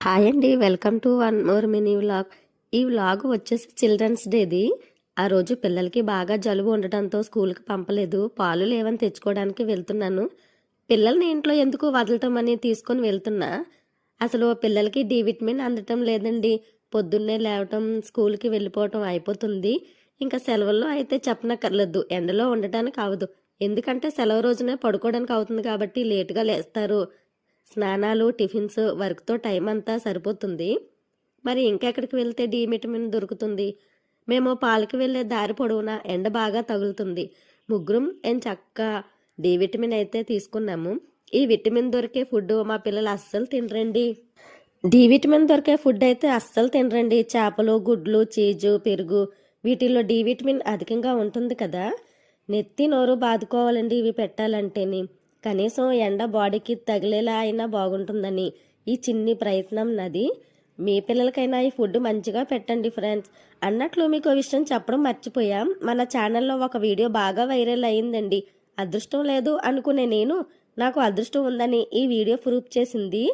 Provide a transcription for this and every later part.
Hi అండి, welcome to one more mini vlog. ఈ vlog వచ్చేసి చిల్డ్రన్స్ డేది. ఆ రోజు పిల్లలకి బాగా జలుబు ఉండటంతో స్కూల్కి పంపలేదు. పాలు లేవని తెచ్చుకోవడానికి వెళ్తున్నాను. పిల్లల్ని ఇంట్లో ఎందుకు వదలటం అని తీసుకొని వెళ్తున్నా. అసలు పిల్లలకి డి విటమిన్ అందటం లేదండి. పొద్దున్నే లేవటం, స్కూల్కి వెళ్ళిపోవటం అయిపోతుంది. ఇంకా సెలవుల్లో అయితే చెప్పనక్కర్లేదు, ఎండలో ఉండటానికి అవదు. ఎందుకంటే సెలవు రోజునే పడుకోవడానికి అవుతుంది కాబట్టి లేటుగా లేస్తారు. స్నానాలు, టిఫిన్స్, వర్క్తో టైం అంతా సరిపోతుంది. మరి ఇంకెక్కడికి వెళ్తే డి విటమిన్ దొరుకుతుంది? మేము పాలకి వెళ్ళే దారి పొడవునా ఎండ బాగా తగులుతుంది. ముగ్గురం చక్క డి విటమిన్ అయితే తీసుకున్నాము. ఈ విటమిన్ దొరికే ఫుడ్ మా పిల్లలు అస్సలు తినరండి. డి విటమిన్ దొరికే ఫుడ్ అయితే అస్సలు తినరండి. చేపలు, గుడ్లు, చీజు, పెరుగు, వీటిల్లో డి విటమిన్ అధికంగా ఉంటుంది కదా. నెత్తి నోరు బాదుకోవాలండి ఇవి పెట్టాలంటేని. కనీసం ఎండ బాడీకి తగిలేలా అయినా బాగుంటుందని ఈ చిన్ని ప్రయత్నం నాది. మీ పిల్లలకైనా ఈ ఫుడ్ మంచిగా పెట్టండి ఫ్రెండ్స్. అన్నట్లు మీకు విషయం చెప్పడం మర్చిపోయాం. మన ఛానల్లో ఒక వీడియో బాగా వైరల్ అయిందండి. అదృష్టం లేదు అనుకునే నేను, నాకు అదృష్టం ఉందని ఈ వీడియో ప్రూఫ్ చేసింది.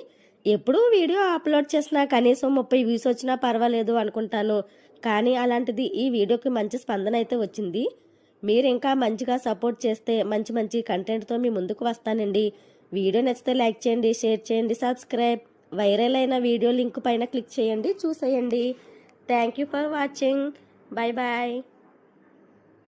ఎప్పుడూ వీడియో అప్లోడ్ చేసినా కనీసం 30 వ్యూస్ వచ్చినా పర్వాలేదు అనుకుంటాను. కానీ అలాంటిది ఈ వీడియోకి మంచి స్పందన అయితే వచ్చింది. మీరు ఇంకా మంచిగా సపోర్ట్ చేస్తే మంచి మంచి కంటెంట్తో మీ ముందుకు వస్తానండి. వీడియో నచ్చితే లైక్ చేయండి, షేర్ చేయండి, సబ్స్క్రైబ్. వైరల్ అయిన వీడియో లింక్ పైన క్లిక్ చేయండి, చూసేయండి. Thank you for watching. Bye bye.